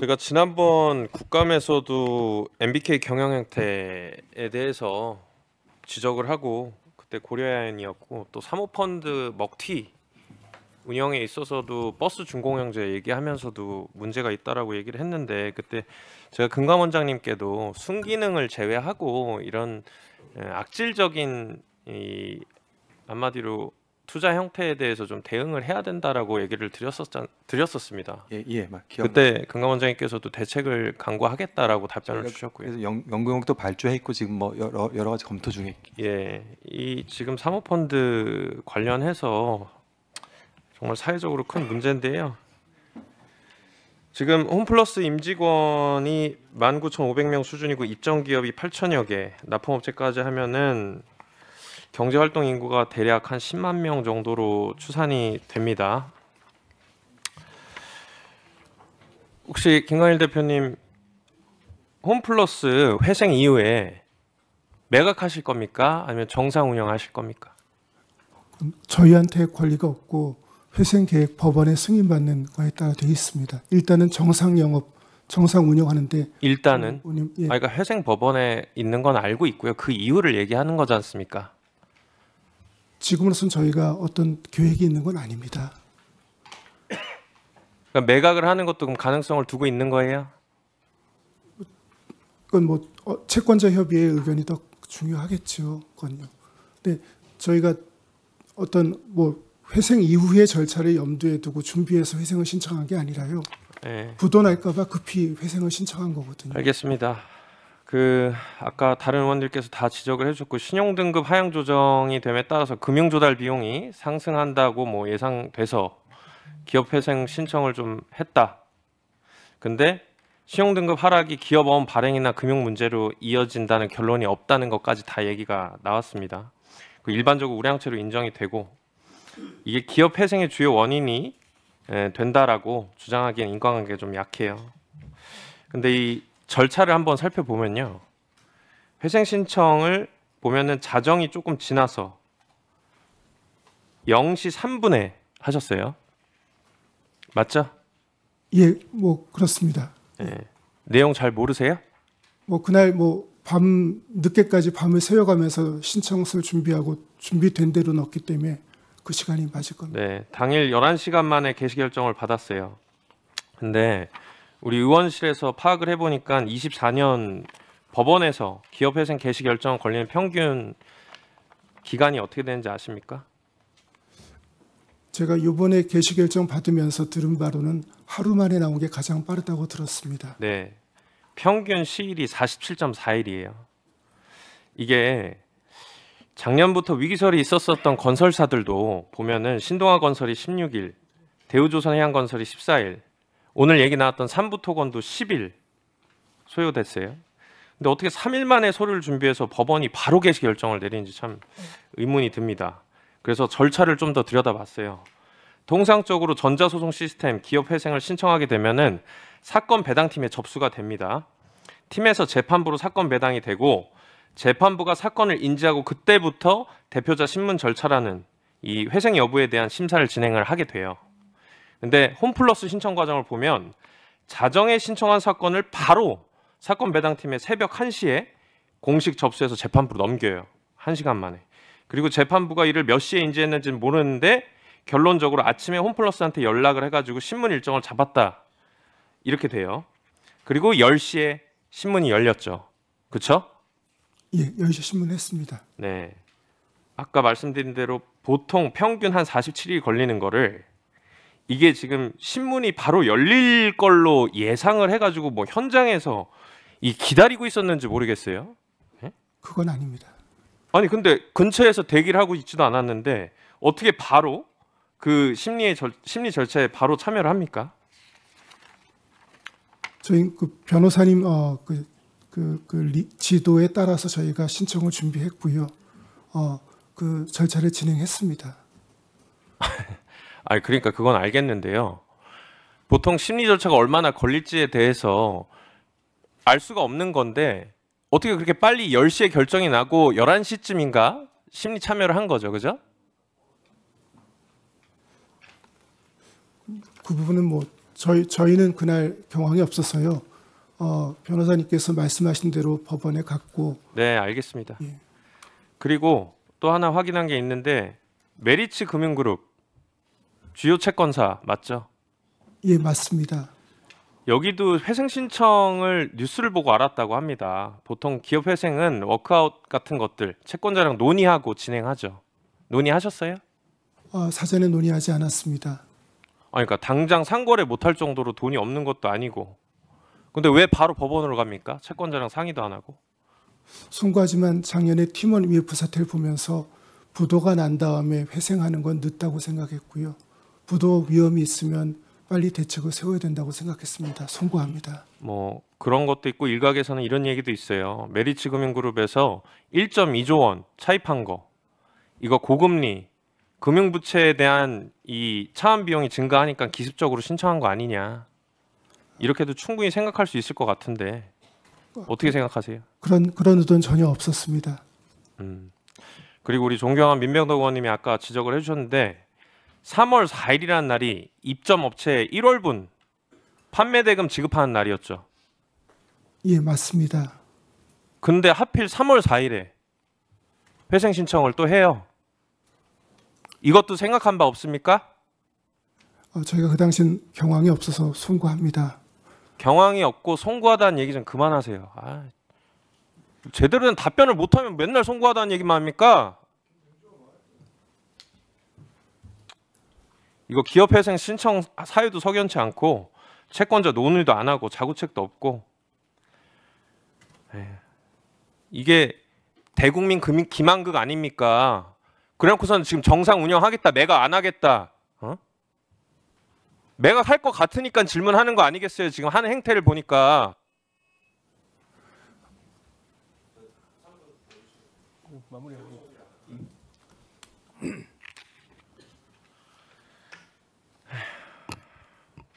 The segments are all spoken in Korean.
제가 지난번 국감에서도 MBK 경영 형태에 대해서 지적을 하고 그때 고려아연이었고 또 사모펀드 먹튀 운영에 있어서도 버스 준공영제 얘기하면서도 문제가 있다라고 얘기를 했는데 그때 제가 금감 원장님께도 순기능을 제외하고 이런 악질적인 이 한마디로 투자 형태에 대해서 좀 대응을 해야 된다라고 얘기를 드렸었습니다. 예, 그때 금감 원장님께서도 대책을 강구하겠다라고 답변을 주셨고요. 그래서 연구용도 발주했고 지금 뭐 여러 가지 검토 중에. 예, 이 지금 사모펀드 관련해서 정말 사회적으로 큰 문제인데요. 지금 홈플러스 임직원이 19,500명 수준이고 입점 기업이 8천여 개, 납품업체까지 하면은 경제활동 인구가 대략 한 10만 명 정도로 추산이 됩니다. 혹시 김광일 대표님 홈플러스 회생 이후에 매각하실 겁니까? 아니면 정상 운영하실 겁니까? 저희한테 권리가 없고 회생 계획 법원에 승인받는 거에 따라 되어 있습니다. 일단은 정상 영업, 정상 운영하는데 일단은 예. 그러니까 회생 법원에 있는 건 알고 있고요. 그 이유를 얘기하는 거지 않습니까? 지금으로선 저희가 어떤 계획이 있는 건 아닙니다. 그러니까 매각을 하는 것도 그럼 가능성을 두고 있는 거예요? 그건 뭐 채권자 협의회의 의견이 더 중요하겠죠. 그건요. 근데 저희가 어떤 뭐 회생 이후의 절차를 염두에 두고 준비해서 회생을 신청한 게 아니라요. 네. 부도날까봐 급히 회생을 신청한 거거든요. 알겠습니다. 아까 다른 의원들께서 다 지적을 해주셨고 신용등급 하향 조정이 됨에 따라서 금융조달 비용이 상승한다고 뭐 예상돼서 기업회생 신청을 좀 했다. 근데 신용등급 하락이 기업어음 발행이나 금융 문제로 이어진다는 결론이 없다는 것까지 다 얘기가 나왔습니다. 일반적으로 우량채로 인정이 되고 이게 기업회생의 주요 원인이 된다라고 주장하기엔 인과관계가 좀 약해요. 근데 이 절차를 한번 살펴보면요. 회생 신청을 보면은 자정이 조금 지나서 0시 3분에 하셨어요. 맞죠? 예, 뭐 그렇습니다. 네. 내용 잘 모르세요? 뭐 그날 뭐 밤 늦게까지 밤을 새워가면서 신청서를 준비하고 준비된 대로 넣었기 때문에 그 시간이 맞을 겁니다. 네, 당일 11시간 만에 개시 결정을 받았어요. 근데 우리 의원실에서 파악을 해보니까 24년 법원에서 기업회생 개시 결정 걸리는 평균 기간이 어떻게 되는지 아십니까? 제가 이번에 개시 결정 받으면서 들은 바로는 하루 만에 나온 게 가장 빠르다고 들었습니다. 네, 평균 시일이 47.4일이에요. 이게 작년부터 위기설이 있었던 건설사들도 보면은 신동아 건설이 16일, 대우조선 해양건설이 14일, 오늘 얘기 나왔던 삼부토건도 10일 소요됐어요. 근데 어떻게 3일 만에 서류를 준비해서 법원이 바로 개시 결정을 내리는지 참 의문이 듭니다. 그래서 절차를 좀 더 들여다봤어요. 통상적으로 전자소송 시스템 기업회생을 신청하게 되면은 사건 배당팀에 접수가 됩니다. 팀에서 재판부로 사건 배당이 되고 재판부가 사건을 인지하고 그때부터 대표자 신문 절차라는 이 회생 여부에 대한 심사를 진행을 하게 돼요. 근데 홈플러스 신청 과정을 보면 자정에 신청한 사건을 바로 사건 배당팀에 새벽 1시에 공식 접수해서 재판부로 넘겨요. 1시간 만에. 그리고 재판부가 이를 몇 시에 인지했는지는 모르는데 결론적으로 아침에 홈플러스한테 연락을 해가지고 신문 일정을 잡았다. 이렇게 돼요. 그리고 10시에 신문이 열렸죠. 그렇죠? 예, 10시 신문했습니다. 네. 아까 말씀드린 대로 보통 평균 한 47일 걸리는 거를 이게 지금 신문이 바로 열릴 걸로 예상을 해가지고 뭐 현장에서 이 기다리고 있었는지 모르겠어요. 네? 그건 아닙니다. 아니 근데 근처에서 대기를 하고 있지도 않았는데 어떻게 바로 그 심리 절차에 바로 참여를 합니까? 저희 그 변호사님 지도에 따라서 저희가 신청을 준비했고요. 그 절차를 진행했습니다. 아니 그러니까 그건 알겠는데요. 보통 심리 절차가 얼마나 걸릴지에 대해서 알 수가 없는 건데 어떻게 그렇게 빨리 10시에 결정이 나고 11시쯤인가 심리 참여를 한 거죠. 그죠? 그 부분은 뭐 저희는 그날 경황이 없어서요. 변호사님께서 말씀하신 대로 법원에 갔고. 네, 알겠습니다. 예. 그리고 또 하나 확인한 게 있는데 메리츠 금융그룹 주요 채권사 맞죠? 예, 맞습니다. 여기도 회생 신청을 뉴스를 보고 알았다고 합니다. 보통 기업 회생은 워크아웃 같은 것들 채권자랑 논의하고 진행하죠. 논의하셨어요? 사전에 논의하지 않았습니다. 그러니까 당장 상거래 못할 정도로 돈이 없는 것도 아니고. 근데 왜 바로 법원으로 갑니까? 채권자랑 상의도 안 하고. 송구하지만 작년에 팀원 위F 사태를 보면서 부도가 난 다음에 회생하는 건 늦다고 생각했고요. 부도 위험이 있으면 빨리 대책을 세워야 된다고 생각했습니다. 송구합니다. 뭐 그런 것도 있고 일각에서는 이런 얘기도 있어요. 메리츠 금융그룹에서 1.2조 원 차입한 거. 이거 고금리 금융부채에 대한 이 차환 비용이 증가하니까 기습적으로 신청한 거 아니냐. 이렇게도 충분히 생각할 수 있을 것 같은데 어떻게 생각하세요? 그런 의도는 전혀 없었습니다. 그리고 우리 존경한 민병덕 의원님이 아까 지적을 해주셨는데 3월 4일이라는 날이 입점 업체 1월분 판매 대금 지급하는 날이었죠. 예, 맞습니다. 근데 하필 3월 4일에 회생 신청을 또 해요. 이것도 생각한 바 없습니까? 저희가 그 당시엔 경황이 없어서 송구합니다. 경황이 없고 송구하다는 얘기 좀 그만하세요. 제대로 된 답변을 못하면 맨날 송구하다는 얘기만 합니까? 이거 기업회생 신청 사유도 석연치 않고 채권자 논의도 안 하고 자구책도 없고 이게 대국민 기만극 아닙니까? 그래놓고서는 지금 정상 운영하겠다, 매각 안 하겠다. 매각할 것 같으니까 질문하는 거 아니겠어요? 지금 하는 행태를 보니까.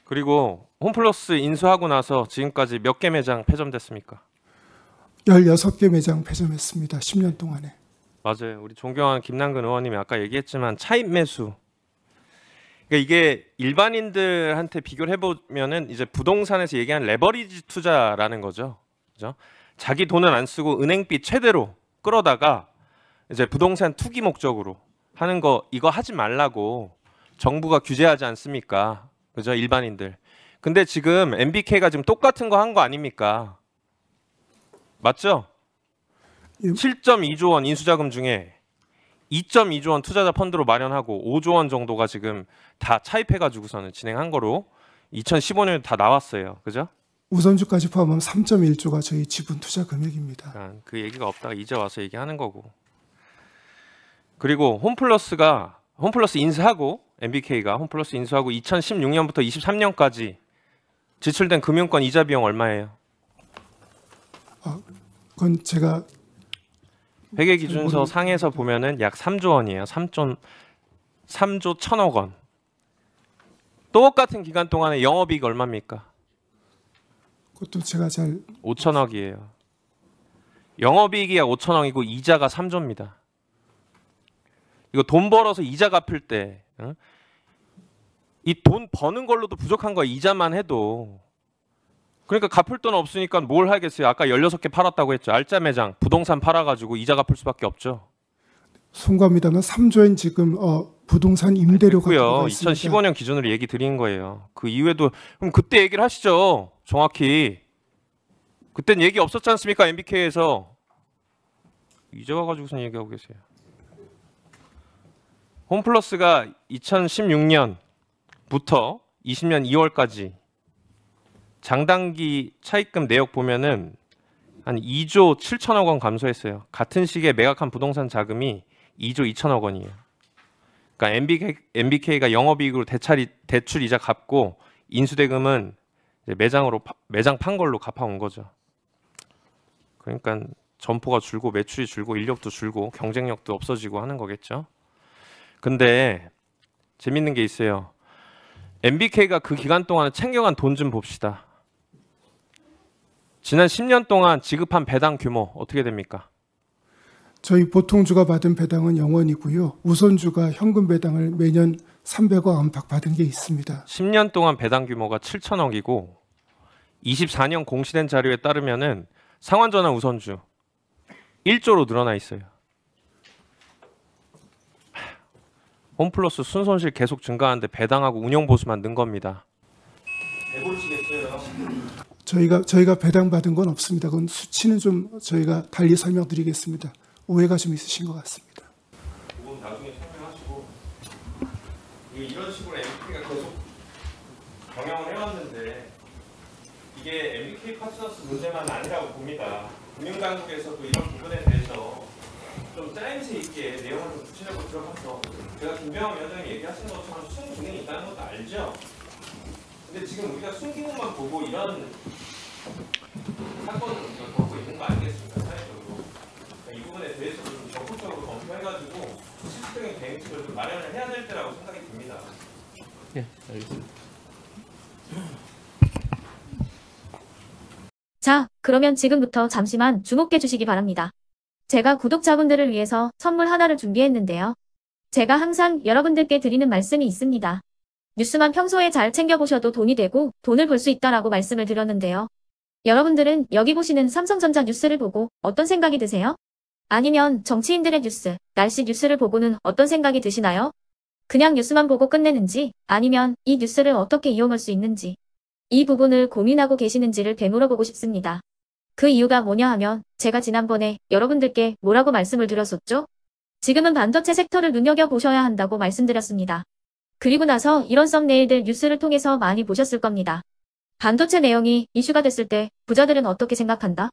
그리고 홈플러스 인수하고 나서 지금까지 몇 개 매장 폐점됐습니까? 16개 매장 폐점했습니다. 10년 동안에. 맞아요. 우리 존경하는 김남근 의원님이 아까 얘기했지만 차입 매수. 그러니까 이게 일반인들한테 비교를 해보면은 이제 부동산에서 얘기하는 레버리지 투자라는 거죠. 그죠? 자기 돈은 안 쓰고 은행비 최대로 끌어다가 이제 부동산 투기 목적으로 하는 거 이거 하지 말라고 정부가 규제하지 않습니까? 그죠? 일반인들. 근데 지금 MBK가 지금 똑같은 거 한 거 아닙니까? 맞죠? 7.2조 원 인수자금 중에 2.2조 원 투자자 펀드로 마련하고 5조 원 정도가 지금 다 차입해가지고서는 진행한 거로 2015년에 다 나왔어요. 그죠? 우선주까지 포함하면 3.1조가 저희 지분 투자 금액입니다. 그러니까 그 얘기가 없다가 이제 와서 얘기하는 거고. 그리고 홈플러스 인수하고 MBK가 홈플러스 인수하고 2016년부터 23년까지 지출된 금융권 이자 비용 얼마예요? 그건 제가 회계기준서 상에서 보면은 약 3조 원이에요. 3조 1,000억 원. 똑같은 기간 동안에 영업이익 얼마입니까? 그것도 제가 잘 5천억이에요. 영업이익이 약 5천억이고 이자가 3조입니다. 이거 돈 벌어서 이자 갚을 때 이 돈 버는 걸로도 부족한 거야. 이자만 해도. 그러니까 갚을 돈 없으니까 뭘 하겠어요. 아까 16개 팔았다고 했죠. 알짜 매장 부동산 팔아가지고 이자 갚을 수밖에 없죠. 송구합니다만 3조엔 지금 부동산 임대료가 있고요. 들어가 있습니다. 2015년 기준으로 얘기 드린 거예요. 그 이후에도 그럼 그때 얘기를 하시죠. 정확히. 그땐 얘기 없었지 않습니까? MBK에서. 이제 와가지고선 얘기하고 계세요. 홈플러스가 2016년부터 20년 2월까지 장단기 차입금 내역 보면은 한 2조 7천억 원 감소했어요. 같은 시기에 매각한 부동산 자금이 2조 2천억 원이에요. 그러니까 MBK가 영업이익으로 대출 이자 갚고 인수대금은 이제 매장 판 걸로 갚아온 거죠. 그러니까 점포가 줄고 매출이 줄고 인력도 줄고 경쟁력도 없어지고 하는 거겠죠. 근데 재밌는 게 있어요. MBK가 그 기간 동안에 챙겨간 돈 좀 봅시다. 지난 10년 동안 지급한 배당 규모 어떻게 됩니까? 저희 보통주가 받은 배당은 0원이고요. 우선주가 현금 배당을 매년 300억 안팎 받은 게 있습니다. 10년 동안 배당 규모가 7천억이고 24년 공시된 자료에 따르면은 상환전환 우선주 1조로 늘어나 있어요. 홈플러스 순손실 계속 증가하는데 배당하고 운용 보수만 는 겁니다. 배고르시겠어요? 저희가 배당 받은 건 없습니다. 그건 수치는 좀 저희가 달리 설명드리겠습니다. 오해가 좀 있으신 것 같습니다. 그건 나중에 설명하시고 이런 식으로 MBK가 계속 경영을 해왔는데 이게 MBK 파트너스 문제만 아니라고 봅니다. 금융당국에서도 이런 부분에 대해서 좀 짜임새 있게 내용을 좀 구체적으로 들어가서 제가 김병환 위원장이 얘기하신 것처럼 순기능이 있다는 것도 알죠. 근데 지금 우리가 순기능만 보고 이런 사건을 우리가 겪고 있는 거 아니겠습니까? 사회적으로. 이 부분에 대해서 좀 적극적으로 검토해가지고 실질적인 대응책을 좀 마련을 해야 될 때라고 생각이 듭니다. 예, 알겠습니다. 자, 그러면 지금부터 잠시만 주목해 주시기 바랍니다. 제가 구독자분들을 위해서 선물 하나를 준비했는데요. 제가 항상 여러분들께 드리는 말씀이 있습니다. 뉴스만 평소에 잘 챙겨보셔도 돈이 되고 돈을 벌 수 있다라고 말씀을 드렸는데요. 여러분들은 여기 보시는 삼성전자 뉴스를 보고 어떤 생각이 드세요? 아니면 정치인들의 뉴스, 날씨 뉴스를 보고는 어떤 생각이 드시나요? 그냥 뉴스만 보고 끝내는지 아니면 이 뉴스를 어떻게 이용할 수 있는지 이 부분을 고민하고 계시는지를 되물어보고 싶습니다. 그 이유가 뭐냐 하면 제가 지난번에 여러분들께 뭐라고 말씀을 드렸었죠? 지금은 반도체 섹터를 눈여겨보셔야 한다고 말씀드렸습니다. 그리고 나서 이런 썸네일들 뉴스를 통해서 많이 보셨을 겁니다. 반도체 내용이 이슈가 됐을 때 부자들은 어떻게 생각한다?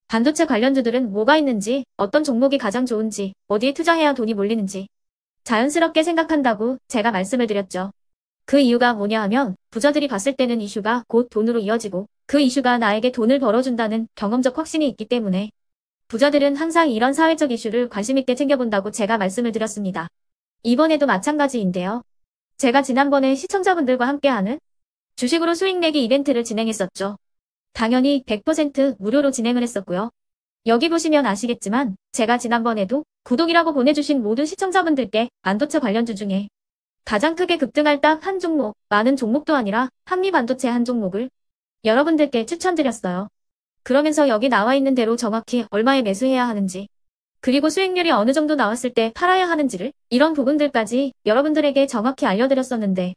반도체 관련주들은 뭐가 있는지, 어떤 종목이 가장 좋은지, 어디에 투자해야 돈이 몰리는지 자연스럽게 생각한다고 제가 말씀을 드렸죠. 그 이유가 뭐냐 하면 부자들이 봤을 때는 이슈가 곧 돈으로 이어지고 그 이슈가 나에게 돈을 벌어준다는 경험적 확신이 있기 때문에 부자들은 항상 이런 사회적 이슈를 관심 있게 챙겨본다고 제가 말씀을 드렸습니다. 이번에도 마찬가지인데요. 제가 지난번에 시청자분들과 함께하는 주식으로 수익 내기 이벤트를 진행했었죠. 당연히 100% 무료로 진행을 했었고요. 여기 보시면 아시겠지만 제가 지난번에도 구독이라고 보내주신 모든 시청자분들께 반도체 관련주 중에 가장 크게 급등할 딱 한 종목, 많은 종목도 아니라 한미반도체 한 종목을 여러분들께 추천드렸어요. 그러면서 여기 나와 있는 대로 정확히 얼마에 매수해야 하는지 그리고 수익률이 어느 정도 나왔을 때 팔아야 하는지를 이런 부분들까지 여러분들에게 정확히 알려드렸었는데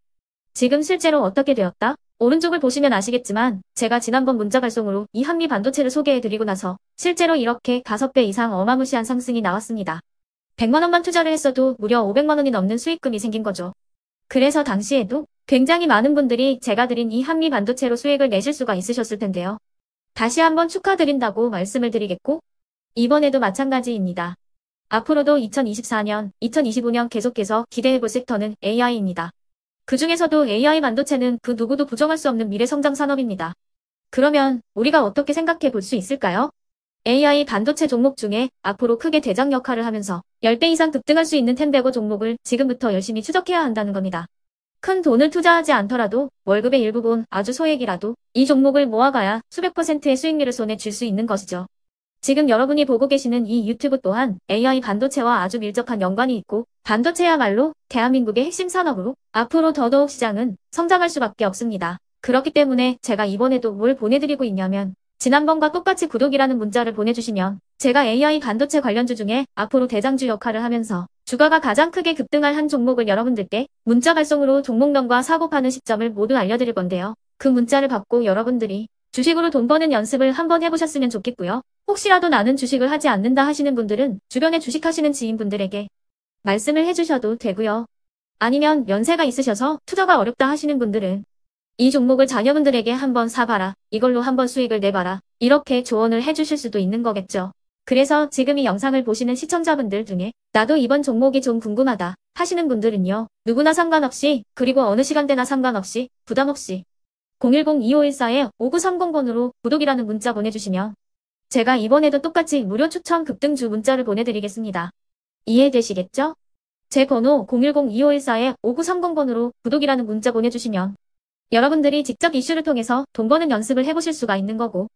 지금 실제로 어떻게 되었다? 오른쪽을 보시면 아시겠지만 제가 지난번 문자 발송으로 이 한미반도체를 소개해드리고 나서 실제로 이렇게 5배 이상 어마무시한 상승이 나왔습니다. 100만 원만 투자를 했어도 무려 500만 원이 넘는 수익금이 생긴 거죠. 그래서 당시에도 굉장히 많은 분들이 제가 드린 이 한미반도체로 수익을 내실 수가 있으셨을 텐데요. 다시 한번 축하드린다고 말씀을 드리겠고 이번에도 마찬가지입니다. 앞으로도 2024년, 2025년 계속해서 기대해볼 섹터는 AI입니다. 그 중에서도 AI 반도체는 그 누구도 부정할 수 없는 미래성장 산업입니다. 그러면 우리가 어떻게 생각해 볼 수 있을까요? AI 반도체 종목 중에 앞으로 크게 대장 역할을 하면서 10배 이상 급등할 수 있는 텐베고 종목을 지금부터 열심히 추적해야 한다는 겁니다. 큰 돈을 투자하지 않더라도 월급의 일부분 아주 소액이라도 이 종목을 모아가야 수백 %의 수익률을 손에 쥘 수 있는 것이죠. 지금 여러분이 보고 계시는 이 유튜브 또한 AI 반도체와 아주 밀접한 연관이 있고 반도체야말로 대한민국의 핵심 산업으로 앞으로 더더욱 시장은 성장할 수밖에 없습니다. 그렇기 때문에 제가 이번에도 뭘 보내드리고 있냐면 지난번과 똑같이 구독이라는 문자를 보내주시면 제가 AI 반도체 관련주 중에 앞으로 대장주 역할을 하면서 주가가 가장 크게 급등할 한 종목을 여러분들께 문자 발송으로 종목명과 사고 파는 시점을 모두 알려드릴 건데요. 그 문자를 받고 여러분들이 주식으로 돈 버는 연습을 한번 해보셨으면 좋겠고요. 혹시라도 나는 주식을 하지 않는다 하시는 분들은 주변에 주식하시는 지인분들에게 말씀을 해주셔도 되고요. 아니면 연세가 있으셔서 투자가 어렵다 하시는 분들은 이 종목을 자녀분들에게 한번 사봐라. 이걸로 한번 수익을 내봐라. 이렇게 조언을 해주실 수도 있는 거겠죠. 그래서 지금 이 영상을 보시는 시청자분들 중에 나도 이번 종목이 좀 궁금하다 하시는 분들은요. 누구나 상관없이 그리고 어느 시간대나 상관없이 부담 없이 010-2514-5930번으로 구독이라는 문자 보내주시면 제가 이번에도 똑같이 무료 추천 급등주 문자를 보내드리겠습니다. 이해되시겠죠? 제 번호 010-2514-5930번으로 구독이라는 문자 보내주시면 여러분들이 직접 이슈를 통해서 돈 버는 연습을 해보실 수가 있는 거고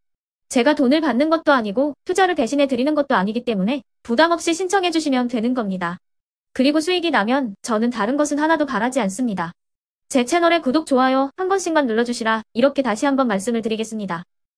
제가 돈을 받는 것도 아니고 투자를 대신해 드리는 것도 아니기 때문에 부담 없이 신청해 주시면 되는 겁니다. 그리고 수익이 나면 저는 다른 것은 하나도 바라지 않습니다. 제 채널에 구독, 좋아요 한 번씩만 눌러주시라 이렇게 다시 한번 말씀을 드리겠습니다.